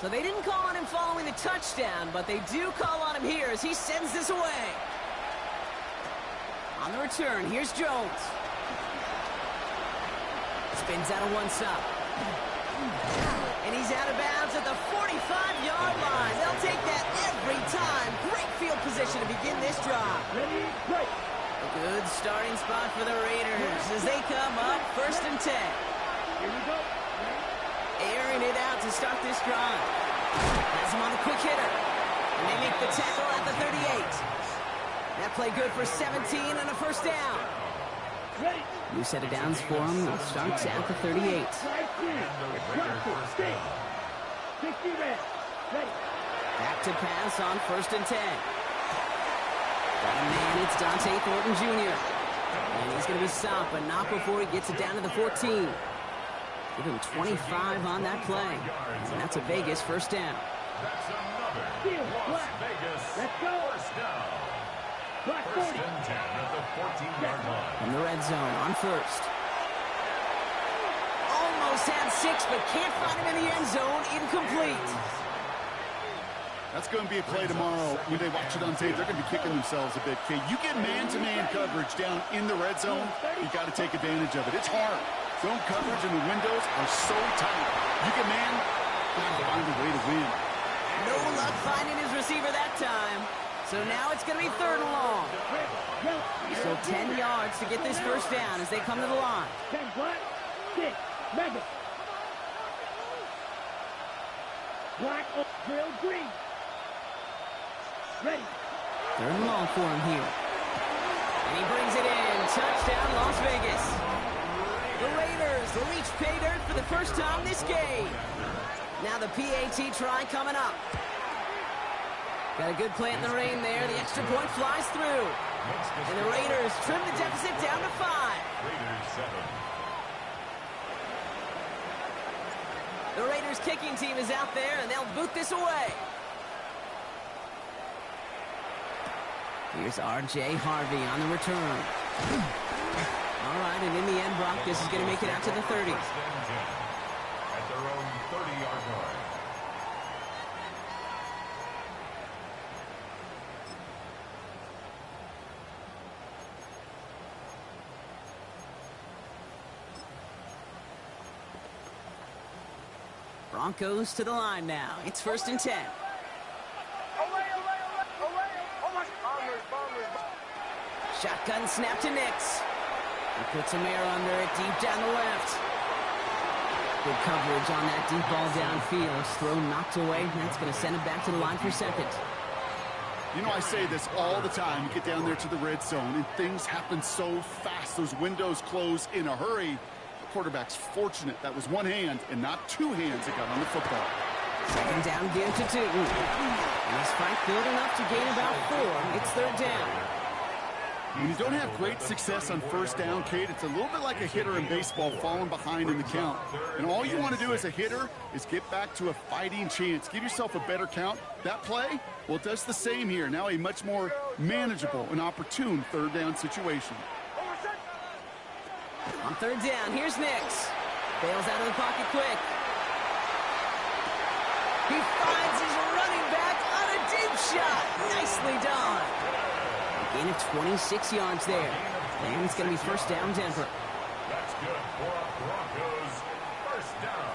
So they didn't call on him following the touchdown, but they do call on him here as he sends this away. On the return, here's Jones. Spins out of one side. And he's out of bounds at the 45-yard line. They'll take that every time. Great field position to begin this drive. A good starting spot for the Raiders as they come up 1st and 10. Here we go. Airing it out to start this drive. Has him on the quick hitter. And they make the tackle at the 38. That play good for 17 and a first down. New set of downs for him. It starts at the 38. Back to pass on 1st and 10. Got a man, it's Dante Thornton Jr. And he's going to be stopped, but not before he gets it down to the 14. Give him 25 on that play. And that's a Vegas first down. That's another Las Vegas first down. First and 10 at the 14-yard line. In the red zone on 1st. Almost had 6, but can't find him in the end zone. Incomplete. That's going to be a play tomorrow. When they watch it on tape, they're going to be kicking themselves a bit. Okay, you get man-to-man coverage down in the red zone, you got to take advantage of it. It's hard. Zone coverage and the windows are so tight. You get man, got to find a way to win. No luck finding his receiver that time. So now it's going to be 3rd and long. So 10 yards to get this first down as they come to the line. 10 black, 6, mega. Black, drill, green. Ready. 3rd and long for him here. And he brings it in. Touchdown, Las Vegas. The Raiders reach pay dirt for the first time this game. Now the PAT try coming up. Got a good play in the rain there. The extra point flies through. And the Raiders trim the deficit down to 5. Raiders 7. The Raiders kicking team is out there, and they'll boot this away. Here's R.J. Harvey on the return. All right, and in the end, Brock, this is going to make it out to the 30. First and 10 at their own 30-yard line. Broncos to the line now. It's 1st and 10. Shotgun snap to Nix. He puts some air under it deep down the left. Good coverage on that deep ball downfield. Throw knocked away. That's going to send it back to the line for 2nd. You know, I say this all the time. You get down there to the red zone, and things happen so fast. Those windows close in a hurry. The quarterback's fortunate. That was one hand and not 2 hands that got on the football. 2nd down, give to Tootin. And this fight good enough to gain about 4. It's 3rd down. When you don't have great success on 1st down, Kate, it's a little bit like a hitter in baseball falling behind in the count. And all you want to do as a hitter is get back to a fighting chance. Give yourself a better count. That play, well, it does the same here. Now a much more manageable and opportune 3rd down situation. On 3rd down, here's Nix. Bails out of the pocket quick. He finds his running back on a deep shot. Nicely done. Gain of 26 yards there. And it's going to be 1st down, Denver. That's good for a Broncos first down.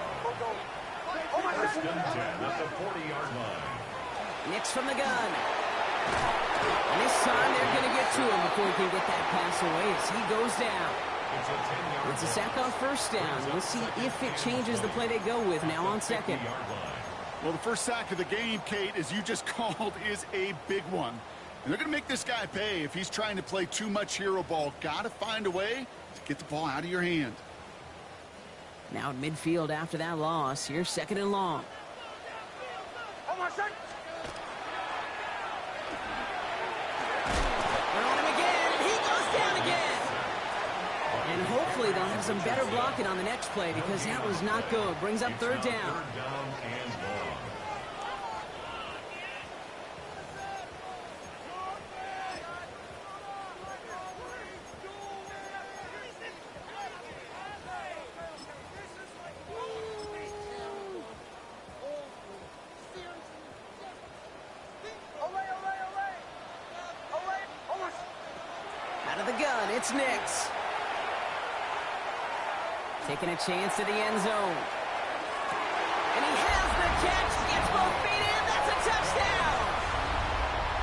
First and 10 at the 40-yard line. Nix from the gun. And this time they're going to get to him before he can get that pass away as he goes down. It's a sack on 1st down. We'll see if it changes the play they go with now on 2nd. Well, the first sack of the game, Kate, as you just called, is a big one. And they're going to make this guy pay if he's trying to play too much hero ball. Got to find a way to get the ball out of your hand. Now at midfield after that loss. Here's 2nd and long. They're on him again, and he goes down again. And hopefully they'll have some better blocking on the next play because that was not good. Brings up 3rd down. Knicks. Taking a chance to the end zone. And he has the catch, gets both feet in, that's a touchdown!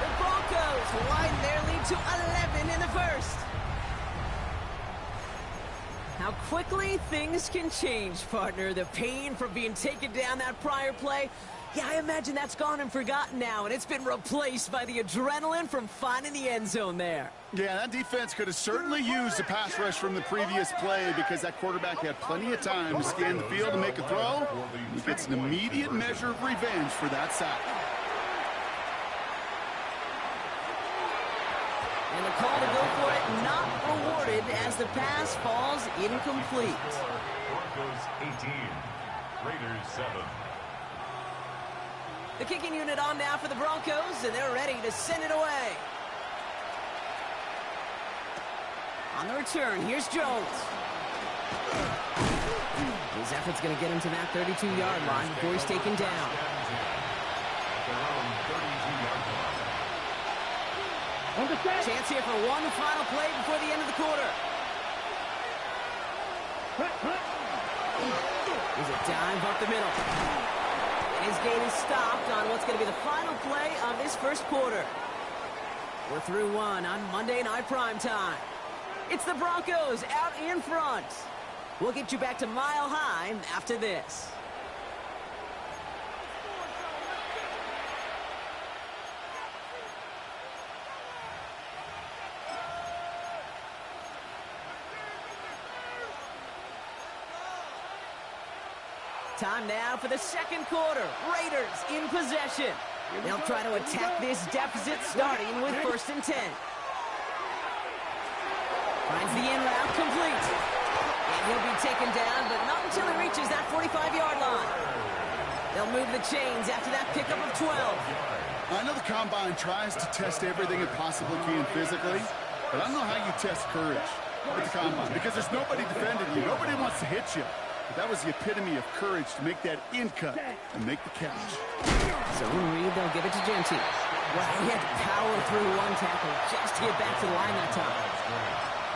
The Broncos widen their lead to 11 in the first. How quickly things can change, partner. The pain from being taken down that prior play, yeah, I imagine that's gone and forgotten now, and it's been replaced by the adrenaline from finding the end zone there. Yeah, that defense could have certainly used a pass rush from the previous play because that quarterback had plenty of time to scan the field and make a throw. He gets an immediate measure of revenge for that sack. And the call to go for it not rewarded as the pass falls incomplete. Broncos 18, Raiders 7. The kicking unit on now for the Broncos, and they're ready to send it away. On the return, here's Jones. His effort's going to get him to that 32-yard line before he's taken down. Chance here for one final play before the end of the quarter. Here's a dive up the middle. And his gain is stopped on what's going to be the final play of this first quarter. We're through one on Monday Night Primetime. It's the Broncos out in front. We'll get you back to Mile High after this. Time now for the second quarter. Raiders in possession. They'll try to attack this deficit starting with 1st and 10. Finds the in route complete. And he'll be taken down, but not until he reaches that 45-yard line. They'll move the chains after that pickup of 12. I know the Combine tries to test everything it possibly can physically, but I don't know how you test courage at the Combine because there's nobody defending you. Nobody wants to hit you. But that was the epitome of courage to make that in cut and make the catch. Zone read, they'll give it to Genty. Wow, he had to power through one tackle just to get back to the line that time.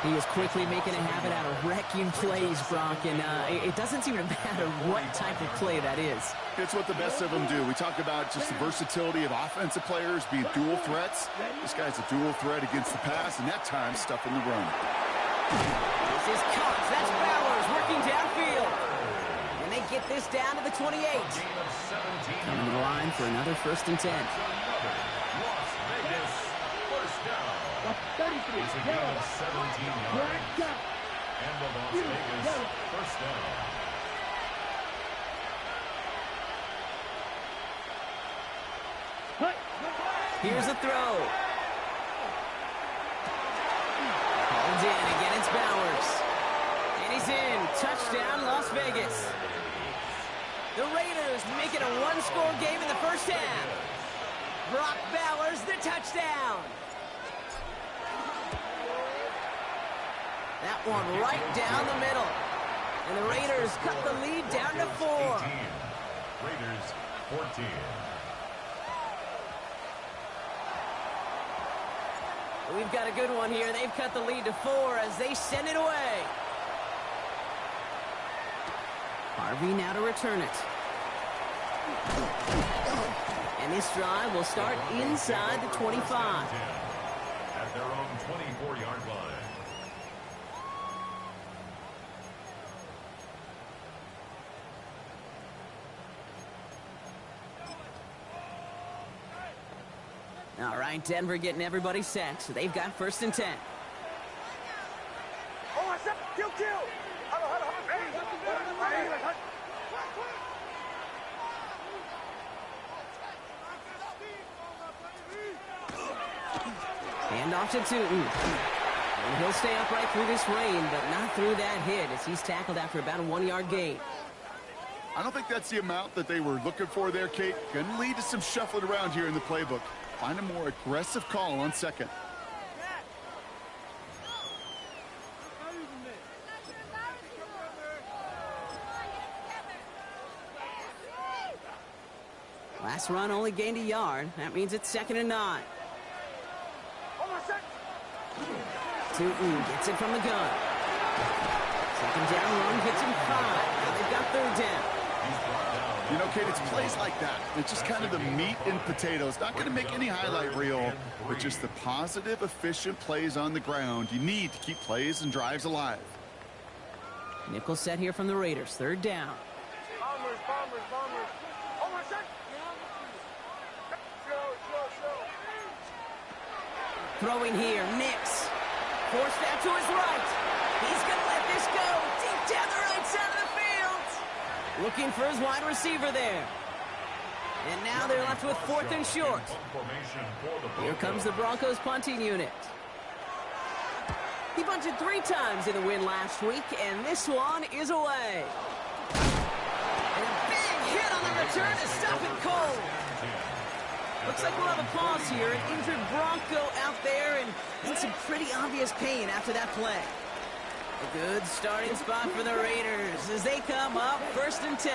He is quickly making a habit out of wrecking plays, Brock, and it doesn't seem to matter what type of play that is. It's what the best of them do. We talk about just the versatility of offensive players being dual threats. This guy's a dual threat against the pass, and that time stuffing the run. This is Cox. That's Bowers working downfield. And they get this down to the 28. Coming to the line for another 1st and 10. Las Vegas, first down. 33, It's a gain of 17 yards. And the Las Vegas first down. Here's a throw. Called in. Again, it's Bowers. And he's in. Touchdown, Las Vegas. The Raiders make it a one-score game in the first half. Brock Bowers, the touchdown. That one right down the middle. And the Raiders cut the lead down to 4. 18. Raiders 14. We've got a good one here. They've cut the lead to 4 as they send it away. Harvey now to return it. And this drive will start inside the 25. At their own 24-yard line. All right, Denver getting everybody set. So they've got 1st and 10. Hand off to Tootin. And he'll stay upright through this rain, but not through that hit as he's tackled after about a 1-yard gain. I don't think that's the amount that they were looking for there, Kate. Going to lead to some shuffling around here in the playbook. Find a more aggressive call on 2nd. Last run only gained a yard. That means it's 2nd and 9. Tootin gets it from the gun. Second down run gets him 5. Now they've got third down. You know, Kate, it's plays like that. It's just kind of the meat and potatoes. Not going to make any highlight reel, but just the positive, efficient plays on the ground. You need to keep plays and drives alive. Nickel set here from the Raiders. Third down. Bombers. Oh, my God. Throwing here, Nix. Forced out to his right. He's going to let this go. Deep down the right side of the field. Looking for his wide receiver there. And now they're left with 4th and short. Here comes the Broncos punting unit. He punted 3 times in the win last week, and this one is away. And a big hit on the return to stop it cold. Looks like we'll have a pause here. An injured Bronco out there and in some pretty obvious pain after that play. A good starting spot for the Raiders as they come up 1st and 10.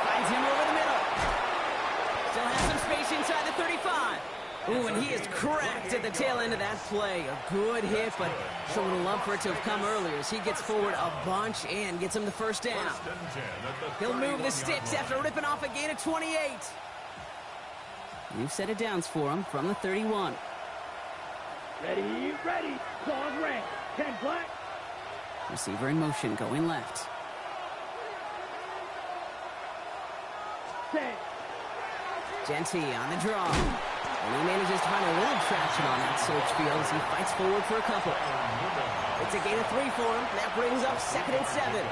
Finds him over the middle. Still has some space inside the 35. Ooh, and he is cracked at the tail end of that play. A good hit, but showing a love for it to have come earlier as he gets forward a bunch and gets him the 1st down. He'll move the sticks after ripping off a gain of 28. New set of downs for him from the 31. Ready. Dog red. 10 black. Receiver in motion, going left. 10. Genty on the draw. And he manages to find a little traction on that search field as he fights forward for a couple. It's a gain of 3 for him. That brings up 2nd and 7.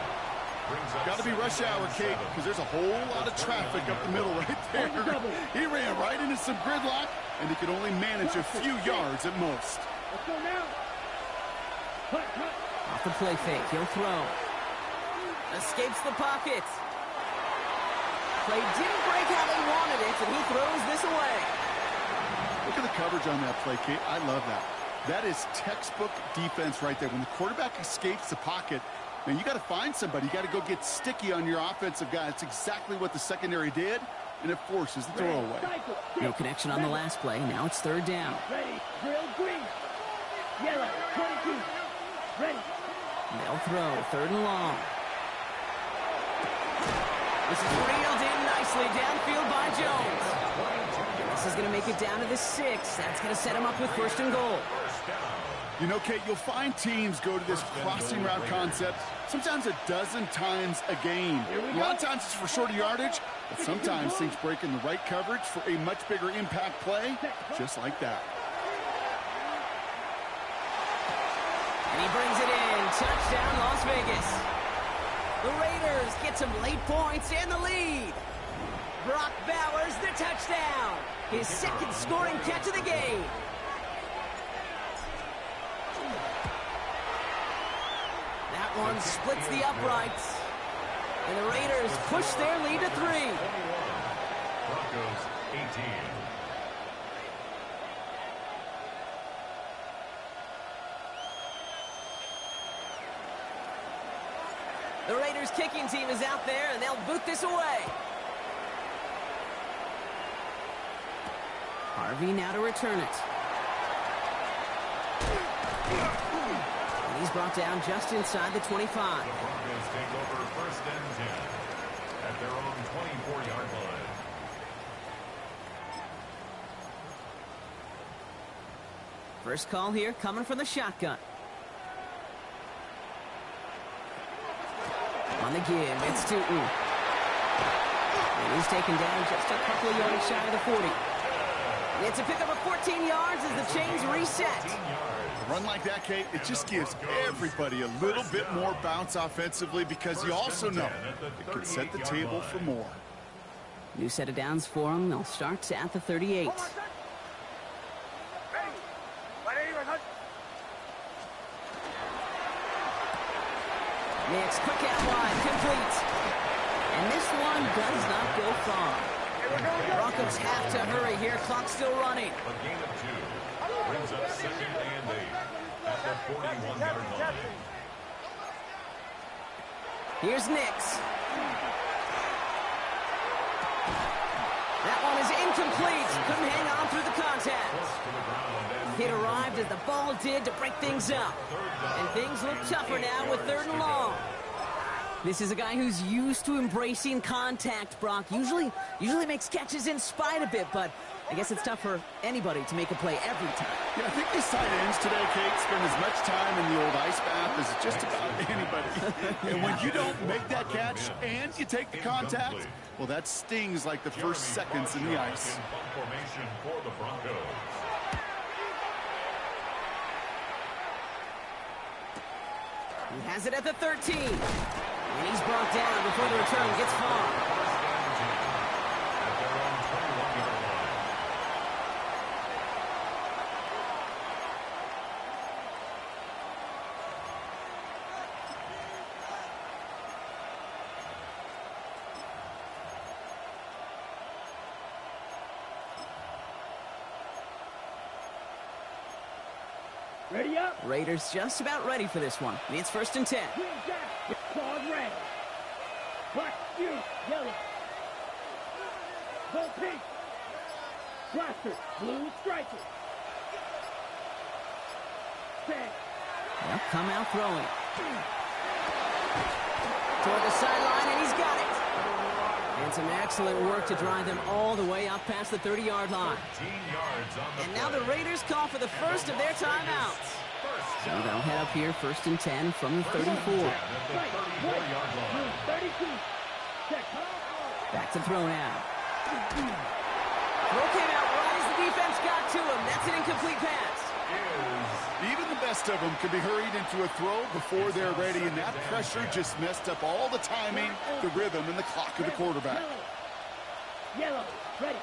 Got to be rush hour, Kate, because there's a whole lot of traffic up the middle right there. He ran right into some gridlock, and he could only manage a few yards at most. Let's go now. Cut. Off the play fake, he'll throw. Escapes the pocket. Play didn't break how they wanted it, and he throws this away. Look at the coverage on that play, Kate. I love that. That is textbook defense right there. When the quarterback escapes the pocket, man, you got to find somebody. You got to go get sticky on your offensive guy. That's exactly what the secondary did, and it forces the throwaway. No connection on the last play. Now it's 3rd down. Ready. Drill green. Yellow. 22. Ready. They'll throw 3rd and long. This is reeled in nicely downfield by Jones. This is going to make it down to the 6. That's going to set him up with 1st and goal. You know, Kate, you'll find teams go to this crossing route concept sometimes a dozen times a game. A lot of times it's for shorter yardage, but sometimes things break in the right coverage for a much bigger impact play, just like that. And he brings it in. Touchdown, Las Vegas. The Raiders get some late points and the lead. Brock Bowers, the touchdown. His 2nd scoring catch of the game. That one splits the uprights. And the Raiders push their lead to 3. Broncos 18. The Raiders kicking team is out there, and they'll boot this away. Harvey now to return it. And he's brought down just inside the 25. The Broncos take over 1st and 10 at their own 24-yard line. First call here coming from the shotgun. On the give, it's Tootin. And he's taken down just a couple of yards shy of the 40. And it's a pickup of 14 yards as the chains reset. A run like that, Kate, it just gives everybody a little bit more bounce offensively because you also know it could set the table for more. New set of downs for them. They'll start at the 38. Nix, quick out wide, complete. And this one does not go far. Broncos have to hurry here. Clock still running. A gain of 2 brings up 2nd and 8 at the 41-yard line. Here's Nix. That one is incomplete. Couldn't hang on through the contact. Hit arrived as the ball did to break things up. And things look tougher now with 3rd and long. This is a guy who's used to embracing contact, Brock. Usually makes catches in spite of it, but I guess it's tough for anybody to make a play every time. Yeah, I think these tight ends today, Kate, spend as much time in the old ice bath as just about anybody. And when you don't make that catch and you take the contact, well, that stings like the first seconds in the ice. Formation for the Broncos. He has it at the 13. And he's brought down before the return gets far. At their own 21-yard line. Ready up. Raiders just about ready for this one. It's 1st and 10. Green jacket. Claws red. Black shoe. Yellow. Gold pink. Blaster. Blue striker. Set. They'll come out throwing. Toward the sideline, and he's got it. And some excellent work to drive them all the way up past the 30-yard line. 15 yards on the And now the Raiders call for the first of their timeouts. So they'll head up here 1st and 10 from the 34. at the 34-yard line. 32. Check. Back to throw now. Throw came out right as the defense got to him. That's an incomplete pass. Even the best of them can be hurried into a throw before they're ready, and that pressure just messed up all the timing, the rhythm, and the clock of the quarterback. Yellow. Ready.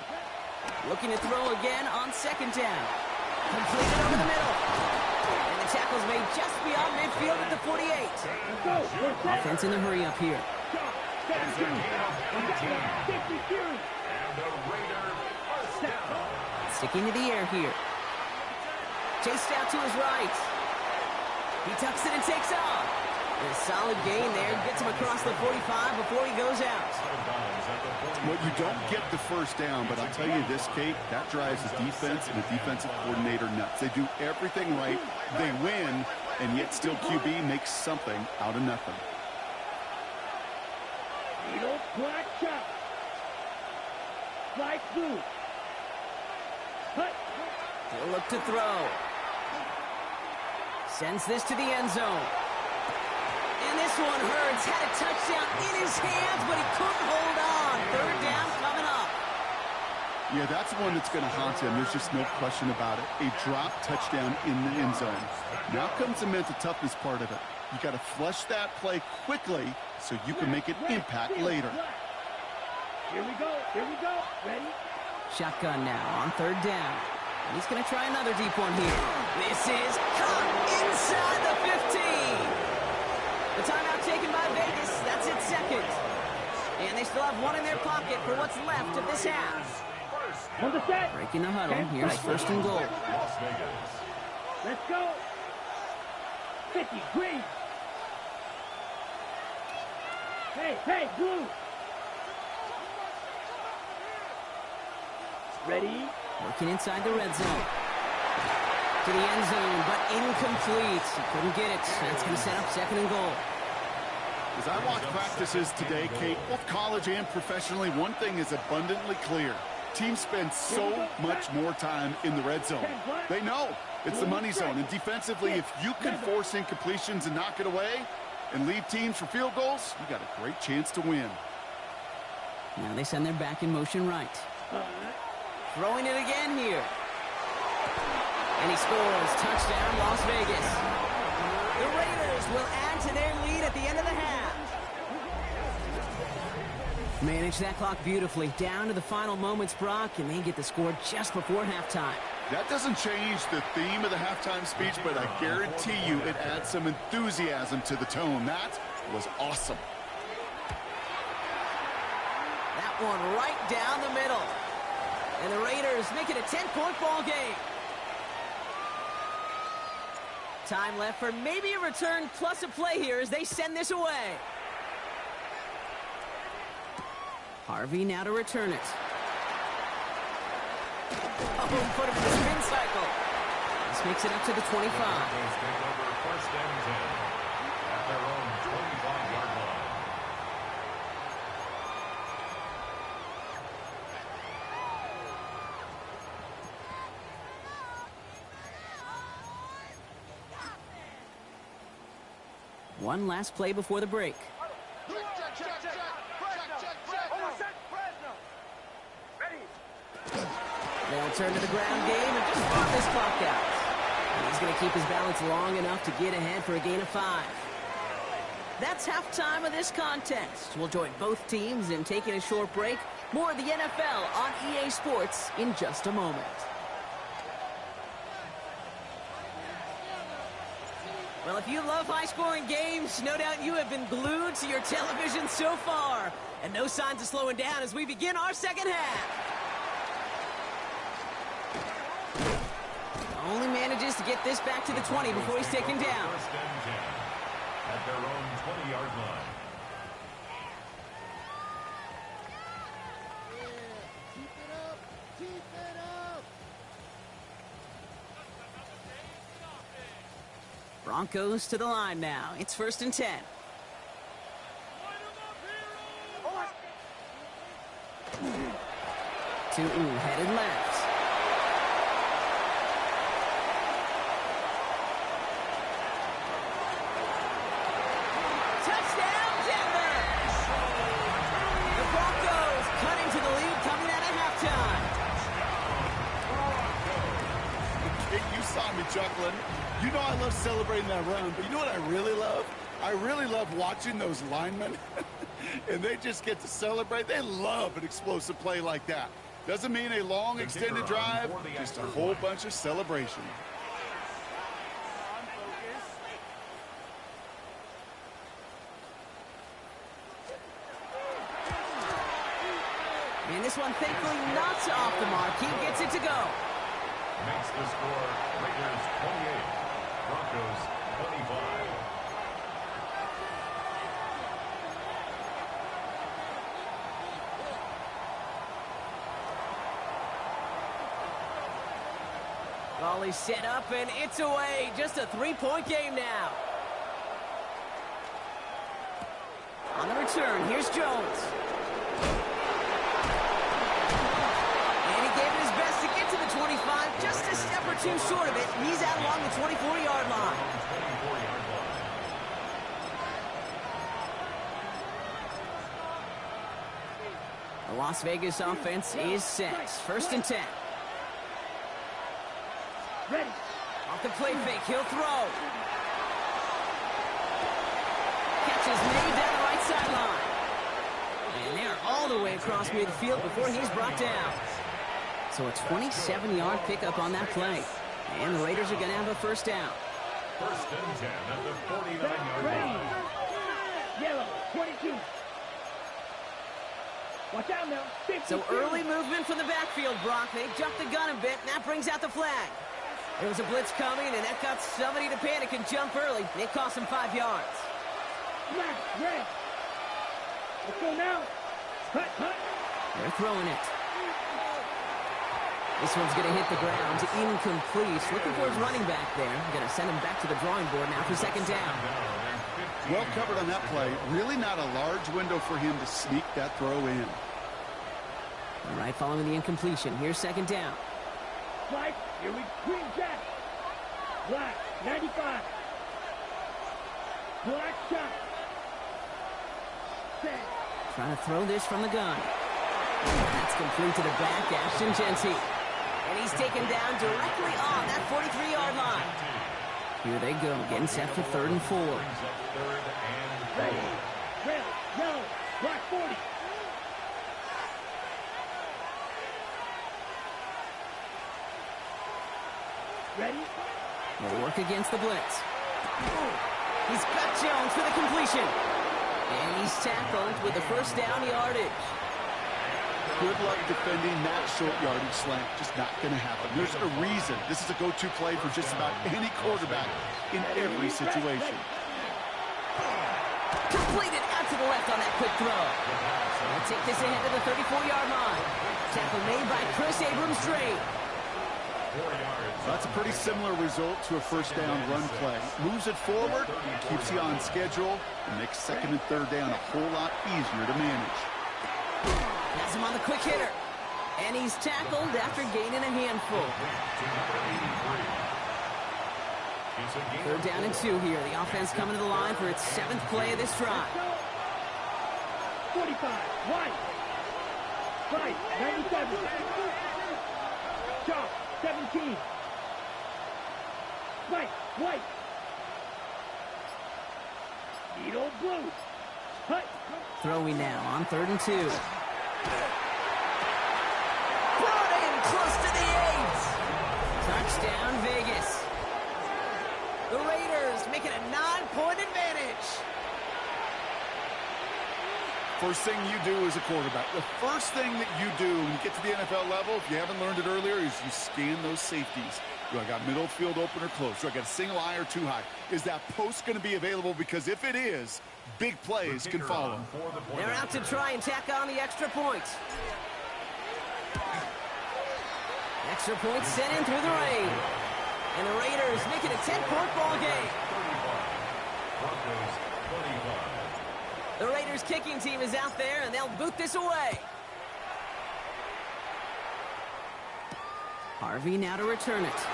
Looking to throw again on 2nd down. Completed over the middle. And the tackle's made just beyond midfield at the 48. Let's go. We're set. Offense in the hurry up here. 17. 50 series. And the Raider first down. Sticking to the air here. Chased out to his right. He tucks it and takes off. And a solid gain there. Gets him across the 45 before he goes out. Well, you don't get the first down, but I'll tell you this, Kate, that drives the defense and the defensive coordinator nuts. They do everything right, they win, and yet still QB makes something out of nothing. Needle black shot. Slice blue. Cut. He'll look to throw. Sends this to the end zone. And this one hurts. Had a touchdown in his hands, but he couldn't hold on. 3rd down coming up. Yeah, that's one that's going to haunt him. There's just no question about it. A drop touchdown in the end zone. Now comes the mental toughness part of it. You got to flush that play quickly so you can make an impact later. Here we go. Here we go. Ready? Shotgun now on 3rd down. And he's going to try another deep one here. This is caught inside the 15. The timeout taken by Vegas. That's its 2nd. And they still have one in their pocket for what's left of this half. On the set. Breaking the huddle. Here's 1st and goal. Las Vegas. Let's go. 50. Green. Hey, blue. Ready? Working inside the red zone. To the end zone, but incomplete. He couldn't get it. That's going to set up 2nd and goal. As I watch practices today, Kate, both college and professionally, one thing is abundantly clear. Teams spend so much more time in the red zone. They know it's the money zone. And defensively, if you can force incompletions and knock it away and leave teams for field goals, you got a great chance to win. Now they send their back in motion right. Throwing it again here. And he scores. Touchdown, Las Vegas. The Raiders will add to their lead at the end of the half. Manage that clock beautifully. Down to the final moments, Brock, and they get the score just before halftime. That doesn't change the theme of the halftime speech, but I guarantee you it adds some enthusiasm to the tone. That was awesome. That one right down the middle. And the Raiders make it a 10-point ball game. Time left for maybe a return plus a play here as they send this away. Harvey now to return it. Oh, put him in the spin cycle. This makes it up to the 25. Broncos take over first and 10 at their own 25-yard line. One last play before the break. They'll turn to the ground game and just run this clock out. And he's going to keep his balance long enough to get ahead for a gain of 5. That's halftime of this contest. We'll join both teams in taking a short break. More of the NFL on EA Sports in just a moment. Well, if you love high-scoring games, no doubt you have been glued to your television so far. And no signs of slowing down as we begin our second half. Only manages to get this back to the 20 before he's taken down. First and 10 at their own 20-yard line. Keep it up. Keep it up. Broncos to the line now. It's first and 10. To headed left. Touchdown, Denver! The Broncos cutting to the lead coming out of halftime. You saw me chuckling. You know I love celebrating that run, but you know what I really love? I really love watching those linemen, and they just get to celebrate. They love an explosive play like that. Doesn't mean a long, extended drive, just a whole bunch of celebration. And this one thankfully not off the mark. He gets it to go. Makes the score Raiders 28, Broncos 25. Volley set up and it's away. Just a 3-point game now. On the return, here's Jones. And he gave it his best to get to the 25. Just a step or two short of it. He's out along the 24-yard line. The Las Vegas offense is set. First and 10. Ready. Off the play fake, he'll throw. Catch is made down the right sideline. And they're all the way across midfield before he's brought down. So a 27-yard pickup on that play. And the Raiders are going to have a first down. First and 10 at the 49-yard line. Yellow, 22. Watch out now. 52. So early movement from the backfield, Brock. They jumped the gun a bit, and that brings out the flag. There was a blitz coming, and that got somebody to panic and jump early. It cost him 5 yards. Left, red. Let's go now. Cut, cut. They're throwing it. This one's going to hit the ground. Incomplete. Looking for his running back there. Going to send him back to the drawing board now for second down. Well covered on that play. Really not a large window for him to sneak that throw in. All right, following the incompletion. Here's second down. Right, here we green jack. Black, 95. Black shot. Set. Trying to throw this from the gun. That's complete to the back, Ashton Genty. And he's taken down directly on that 43-yard line. Here they go, getting set for 3rd and 4. Ready, red, yellow, black 40. Ready? They'll work against the blitz. He's got Jones for the completion. And he's tackled with the first down yardage. Good luck defending that short yardage slant. Just not going to happen. There's a reason. This is a go-to play for just about any quarterback in every situation. Completed at to the left on that quick throw. They'll take this ahead to the 34-yard line. Tackle made by Chris Abrams-Drain. That's a pretty similar result to a first down run play. Moves it forward, keeps you on schedule, and makes second and third down a whole lot easier to manage. Has him on the quick hitter. And he's tackled after gaining a handful. 3rd down and 2 here. The offense coming to the line for its 7th play of this drive. 45, right. Right, 97. Sharp, 17. Right, white. Needle blue. Hut. Throwing now on 3rd and 2. Brought in close to the 8. Touchdown, Vegas. The Raiders making a 9-point advantage. First thing you do as a quarterback, the first thing that you do when you get to the NFL level, if you haven't learned it earlier, is you scan those safeties. Do I got middle field open or close? Do I got a single high or two high? Is that post going to be available? Because if it is, big plays can follow. They're out to try and tack on the extra point. Extra point sent in through the rain. And the Raiders make it a 10-point ball game. The Raiders kicking team is out there, and they'll boot this away. Harvey now to return it.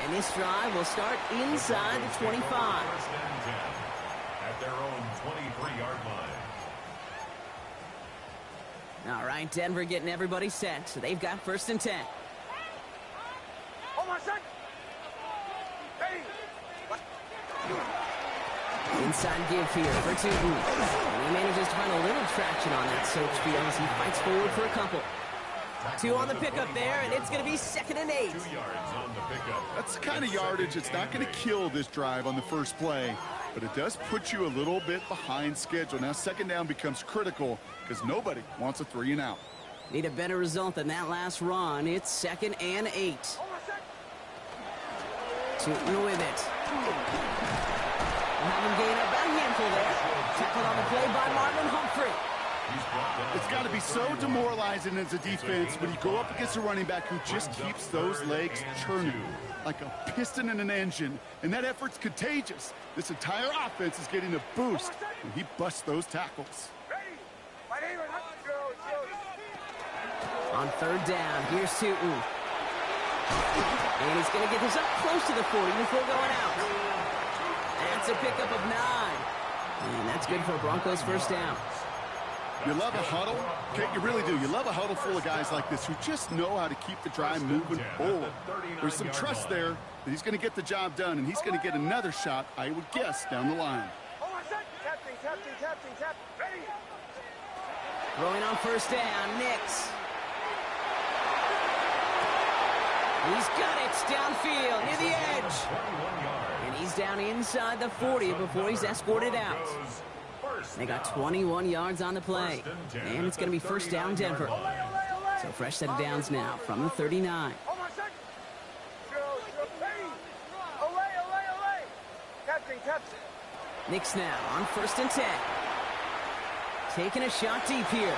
And this drive will start inside the 25. At their own 23-yard line. All right, Denver getting everybody set, so they've got 1st and 10. Oh, my son. Hey. Inside give here for Tootin. And he manages to find a little traction on that search field as he fights forward for a couple. 2 on the pickup there, and it's going to be 2nd and 8. 2 yards on the pickup. That's the kind of yardage it's not going to kill this drive on the first play, but it does put you a little bit behind schedule. Now 2nd down becomes critical because nobody wants a 3 and out. Need a better result than that last run. It's 2nd and 8. Tootin with it. We'll have him gain up a handful there. Tackled on the play by Marlon Humphrey. It's got to be so demoralizing as a defense when you go up against a running back who just keeps those legs churning like a piston in an engine, and that effort's contagious. This entire offense is getting a boost when he busts those tackles. On 3rd down, here's Tootin. And he's going to get this up close to the 40 before going out. That's a pickup of 9. And that's good for Broncos' 1st down. You love a huddle, okay? You really do. You love a huddle full of guys like this who just know how to keep the drive moving forward. There's some trust there that he's going to get the job done, and he's going to get another shot, I would guess, down the line. Throwing on 1st down, Nix. He's got it downfield near the edge. And he's down inside the 40 before he's escorted out. They got 21 yards on the play. And it's going to be 1st down Denver. So fresh set of downs now from the 39. Nix now on 1st and 10. Taking a shot deep here.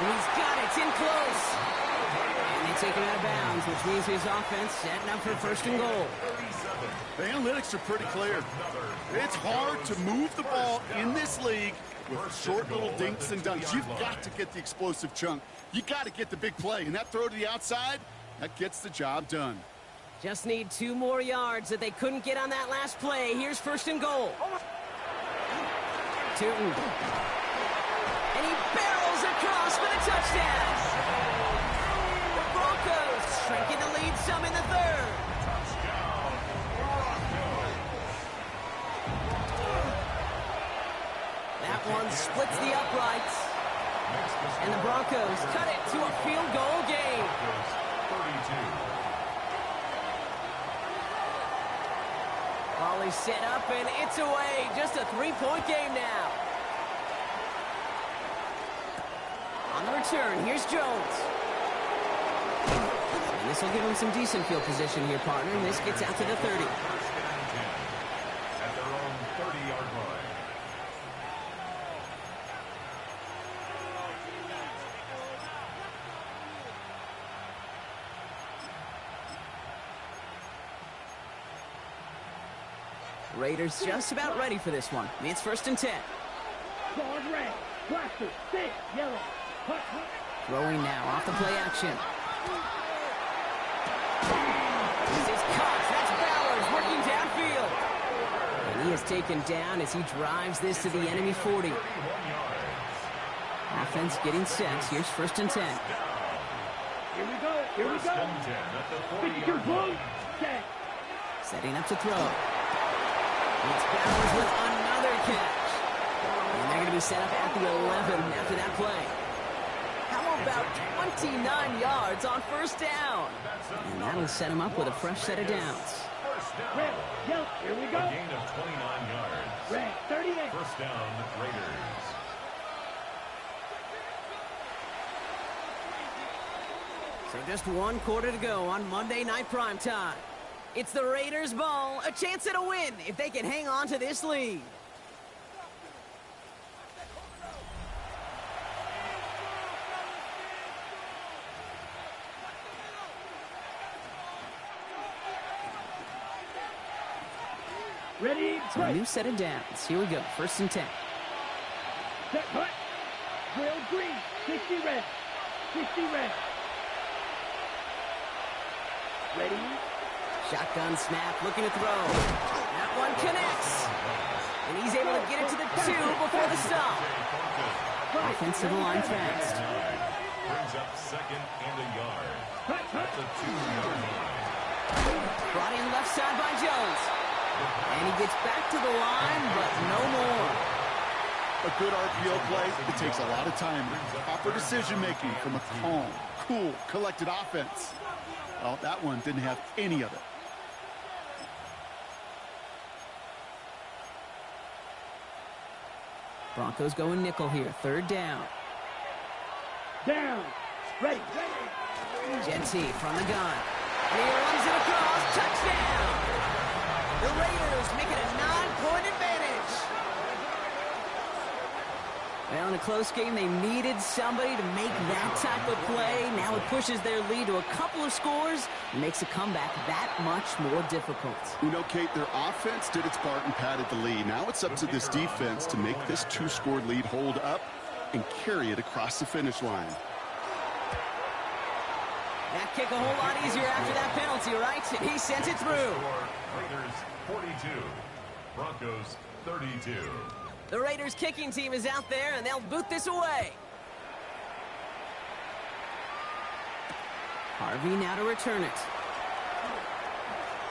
And he's got it in close. And they take him out of bounds, which means his offense setting up for 1st and goal. The analytics are pretty clear. It's hard to move the ball in this league with short little dinks and dunks. You've got to get the explosive chunk. You got to get the big play. And that throw to the outside, that gets the job done. Just need 2 more yards that they couldn't get on that last play. Here's 1st and goal. Tootin. And he barrels across for the touchdown. The Broncos shrinking the lead some in the 3rd. That one splits the uprights. And the Broncos cut it to a field goal game. 32. Volley set up, and it's away. Just a 3-point game now. On the return, here's Jones. And this will give him some decent field position here, partner. And this gets out to the 30. Raiders just about ready for this one. It's 1st and 10. Guard red. Blaster. Stick. Yellow. Hut, hut. Throwing now off the play action. This is Cox. That's Bowers working downfield. And he is taken down as he drives this to the enemy 40. Offense getting set. Here's 1st and 10. Here we go. Here we go. 52 blow. Set. Setting up to throw. It's Bowers with another catch. And they're going to be set up at the 11 after that play. How about 29 yards on 1st down? And that'll set him up with a fresh set of downs. Red. Yellow. Here we go. A gain of 29 yards. Red. 38. 1st down, Raiders. So just 1 quarter to go on Monday Night Primetime. It's the Raiders' ball, a chance at a win if they can hang on to this lead. Ready. So a new set of downs. Here we go. 1st and 10. Set. Hut. Grilled green. 60 red. 60 red. Ready. Shotgun snap, looking to throw. That one connects. And he's able to get it to the 2 before the stop. Offensive line fast. Brings up 2nd and a yard. That's a 2-yard line. Brought in left side by Jones. And he gets back to the line, but no more. A good RPO play, it takes a lot of time. Proper decision-making from a calm, cool, collected offense. Well, that one didn't have any of it. Broncos going nickel here. 3rd down. Down. Ready. Jetty from the gun. And he runs it across. Touchdown! The Raiders make it a 9-point advantage. Well, in a close game, they needed somebody to make that type of play. Now it pushes their lead to a couple of scores and makes a comeback that much more difficult. You know, Kate, their offense did its part and padded the lead. Now it's up to this defense to make this 2-score lead hold up and carry it across the finish line. That kick a whole lot easier after that penalty, right? And he sent it through. Raiders 42, Broncos 32. The Raiders kicking team is out there, and they'll boot this away. Harvey now to return it.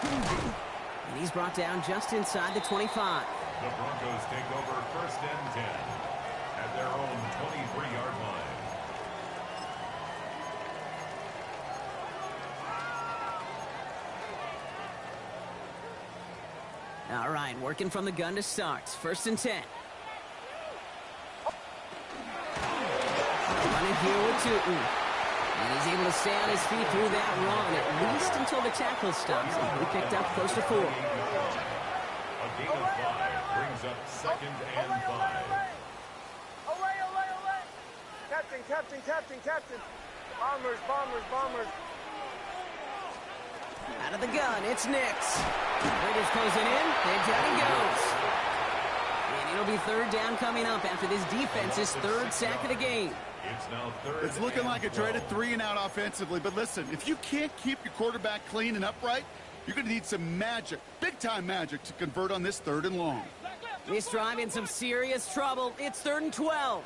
And he's brought down just inside the 25. The Broncos take over 1st and 10 at their own 23-yard line. All right, working from the gun to start. 1st and 10. Running here with Tootin. And he's able to stay on his feet through that run, at least until the tackle stops. He picked up close to 4. A gain of 5 brings up 2nd and 5. Away. Captain. Bombers. Out of the gun, it's Nix. Raiders closing in, and down he goes. And it'll be 3rd down coming up after this defense's 3rd sack of the game. It's now 3rd. It's looking like a dreaded 3-and-out offensively, but listen, if you can't keep your quarterback clean and upright, you're going to need some magic, big-time magic, to convert on this 3rd and long. This drive in some serious trouble. It's 3rd and 12.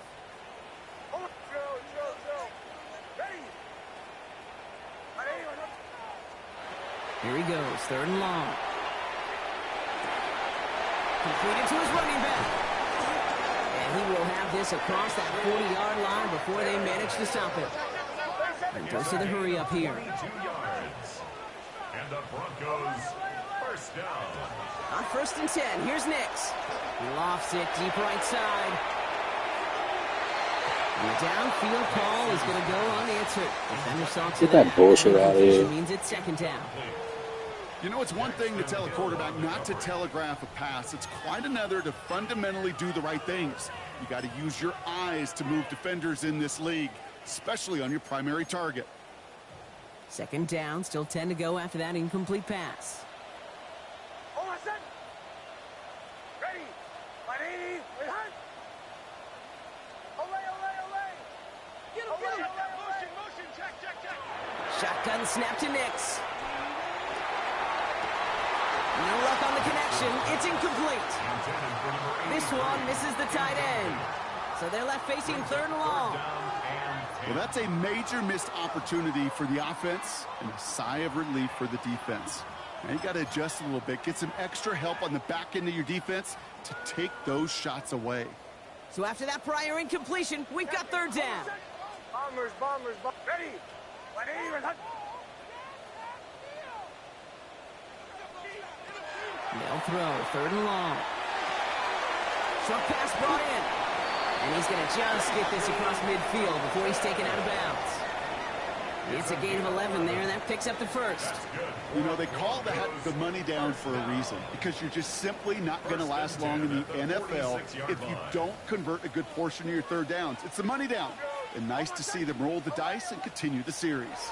Here he goes, 3rd and long. Completed to his running back. And he will have this across that 40-yard line before they manage to stop it. And goes to the hurry up here. 2 yards. And the Broncos 1st down. On 1st and 10, here's Nix. He lofts it deep right side. And the downfield call is going to go unanswered. Defender saw to Get that bullshit out of here. Means it's 2nd down. You know, it's one thing to tell a quarterback not to telegraph a pass. It's quite another to fundamentally do the right things. You got to use your eyes to move defenders in this league, especially on your primary target. 2nd down, still 10 to go after that incomplete pass. snap to Nix. No luck on the connection. It's incomplete. This one misses the tight end. So they're left facing 3rd and long. Well, that's a major missed opportunity for the offense and a sigh of relief for the defense. Now you got to adjust a little bit, get some extra help on the back end of your defense to take those shots away. So after that prior incompletion, we've got 3rd down. Bombers, bombers, ready. They'll throw, 3rd and long. Short pass brought in. And he's going to just get this across midfield before he's taken out of bounds. It's a gain of 11 there, and that picks up the 1st. You know, they call that the money down for a reason, because you're just simply not going to last long in the NFL if you don't convert a good portion of your 3rd downs. It's the money down. And nice to see them roll the dice and continue the series.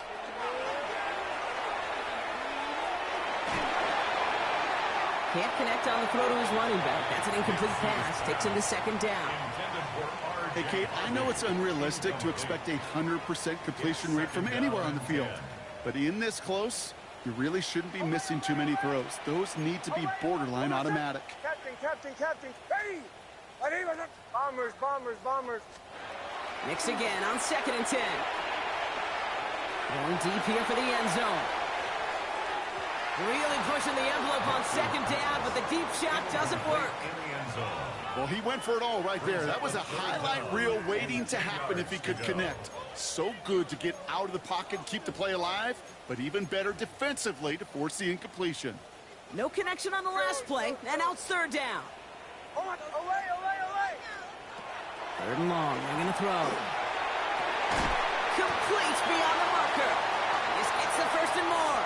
Can't connect on the throw to his running back. That's an incomplete pass. Takes him to 2nd down. Hey, Kate, I know it's unrealistic to expect a 100% completion rate from anywhere on the field. But in this close, you really shouldn't be missing too many throws. Those need to be borderline automatic. Captain, ready. Bombers, bombers, bombers. Nix again on 2nd and 10. Going deep here for the end zone. Really pushing the envelope on 2nd down, but the deep shot doesn't work. Well, he went for it all right there. That was a highlight reel waiting to happen if he could connect. So good to get out of the pocket and keep the play alive, but even better defensively to force the incompletion. No connection on the last play, and now it's 3rd down. Away. 3rd and long, they're going to throw. Complete beyond the marker. This gets the 1st and more.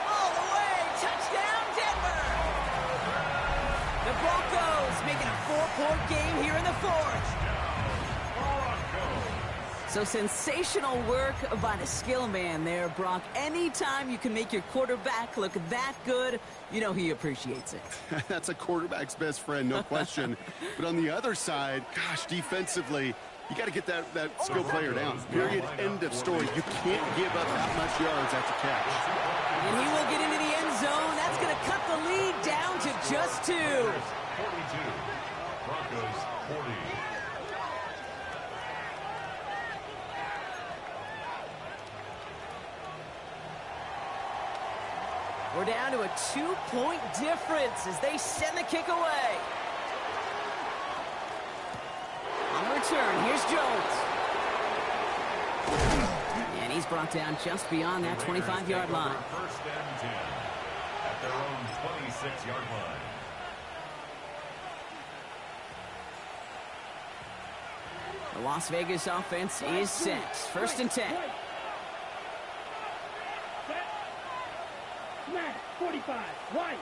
All the way, touchdown Denver. The Broncos making a 4-point game here in the 4th. So sensational work by the skill man there, Brock. Anytime you can make your quarterback look that good, you know he appreciates it. That's a quarterback's best friend, no question. But on the other side, gosh, defensively, you got to get that skill player down. Period. End of story. You can't give up that much yards after catch. And he will get into the end zone. That's going to cut the lead down to just 2. 42. Broncos 40. We're down to a 2-point difference as they send the kick away. On return, here's Jones. And he's brought down just beyond that 25-yard line. 1st and 10 at their own 26-yard line. The Las Vegas offense is set. 1st and 10. Smash, 45, right.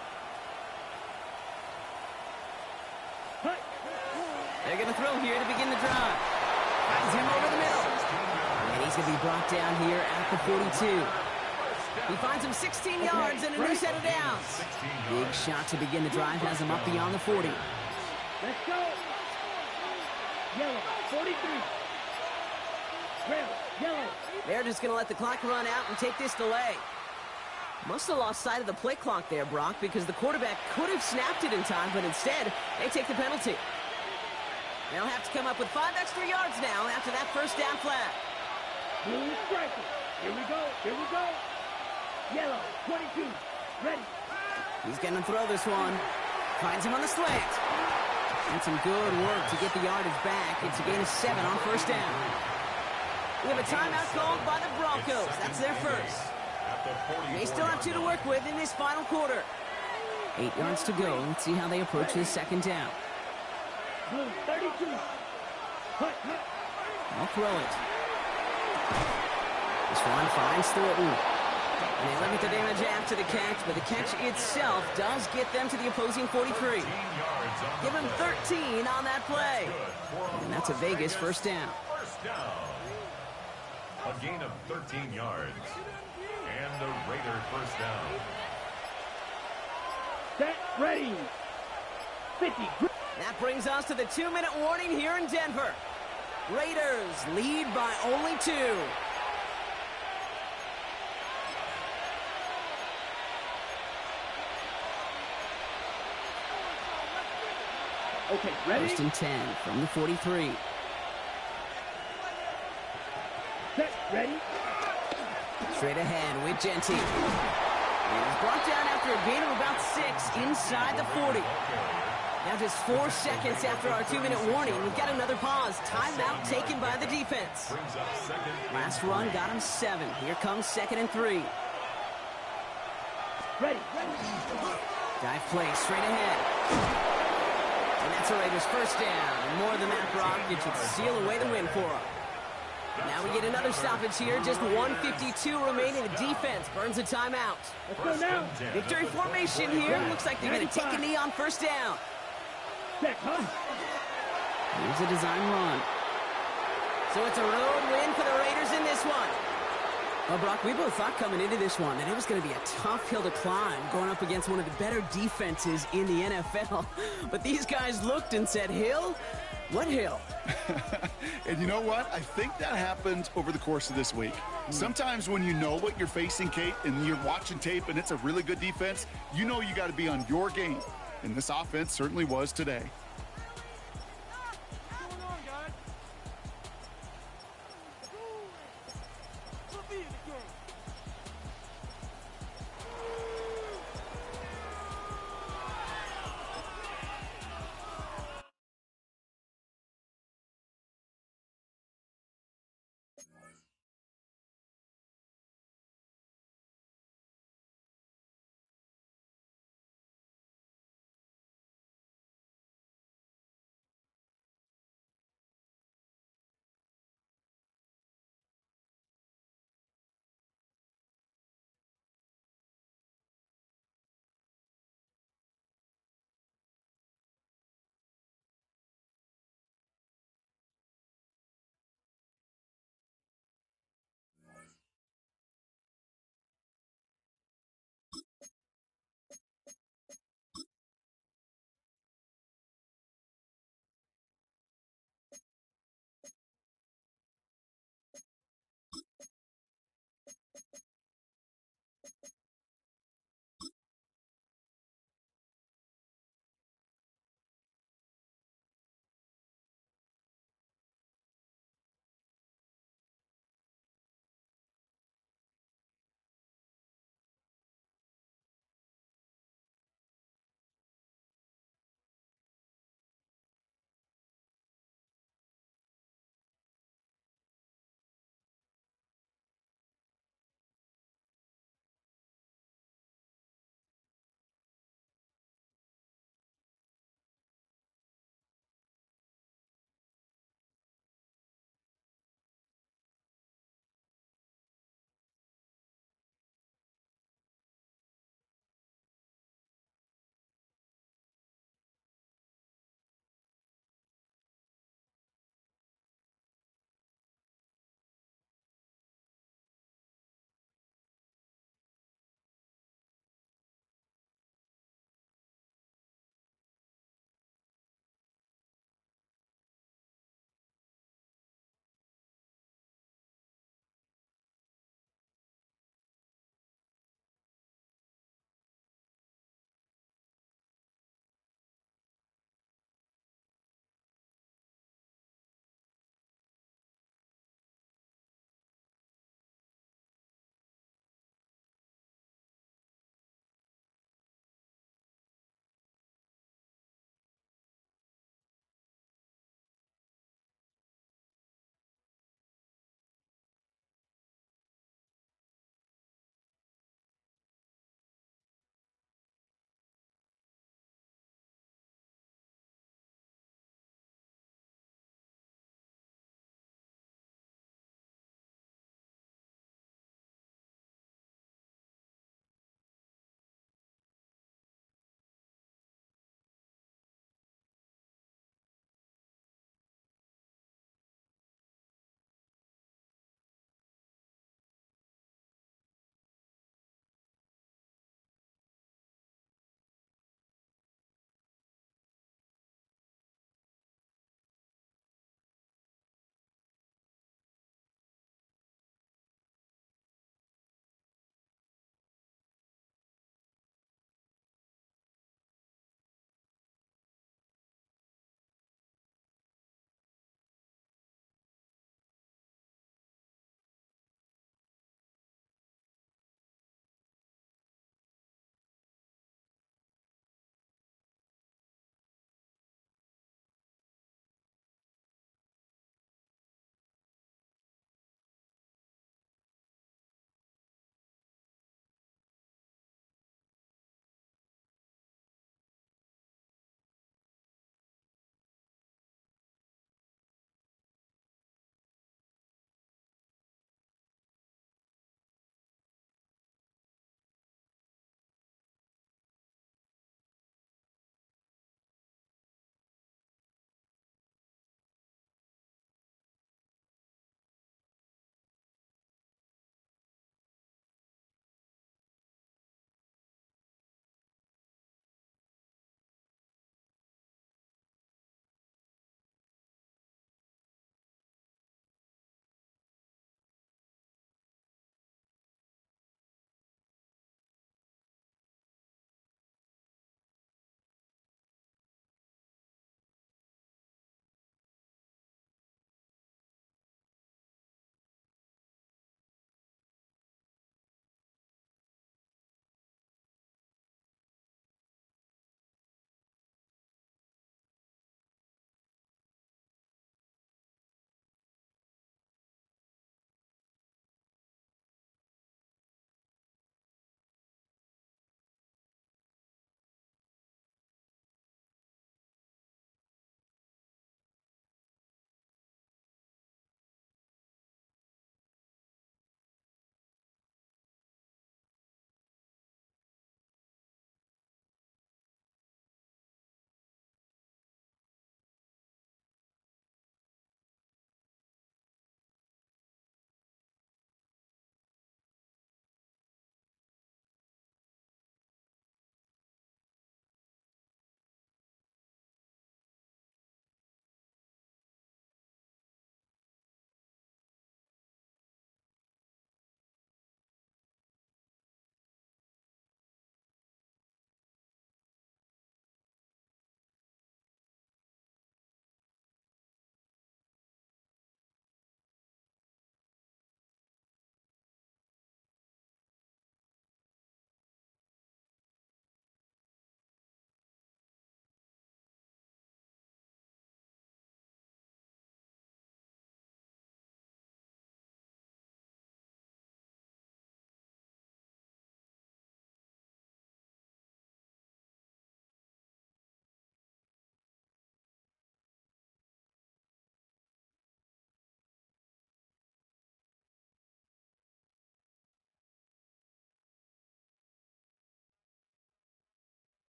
Hut. They're going to throw here to begin the drive. Finds him over the middle. And he's going to be brought down here at the 42. He finds him 16 yards and a new set of downs. Big shot to begin the drive has him up beyond the 40. Let's go. Yellow, 43. Red, yellow. They're just going to let the clock run out and take this delay. Must have lost sight of the play clock there, Brock, because the quarterback could have snapped it in time, but instead, they take the penalty. They'll have to come up with 5 extra yards now after that 1st down flag. Blue striker. Here we go. Yellow, 22. Ready. He's going to throw this one. Finds him on the slant. And some good work to get the yardage back. It's a gain of 7 on 1st down. We have a timeout called by the Broncos. That's their 1st. They still have 2 to work with in this final quarter. 8 yards to go. Let's see how they approach this 2nd down. Blue, 32. Hut. They'll throw it. This one finds Thornton. And they limit the damage after the catch, but the catch itself does get them to the opposing 43. Give him 13 on that play. And that's a Vegas 1st down. A gain of 13 yards. And the Raider 1st down. Set, ready. 50. That brings us to the 2-minute warning here in Denver. Raiders lead by only 2. Okay, ready? 1st and 10 from the 43. Set, ready? Straight ahead with Genty. He's brought down after a gain of about 6 inside the 40. Now just 4 seconds after our 2-minute warning, we've got another pause. Timeout taken by the defense. Last run got him 7. Here comes 2nd and 3. Ready. Dive play straight ahead. And that's a Raiders first down. And more than that, Brock, it should seal away the win for them. Now we get another stoppage here. Just 1:52 remaining. The defense burns a timeout. Let's go now. Victory formation here. Looks like they're going to take a knee on first down. Set, huh? Here's a design run. So it's a road win for the Raiders in this one. Well, Brock, we both thought coming into this one that it was going to be a tough hill to climb going up against one of the better defenses in the NFL. But these guys looked and said, Hill? What hill? And you know what? I think that happened over the course of this week. Sometimes when you know what you're facing, Kate, and you're watching tape and it's a really good defense, you know you got to be on your game. And this offense certainly was today.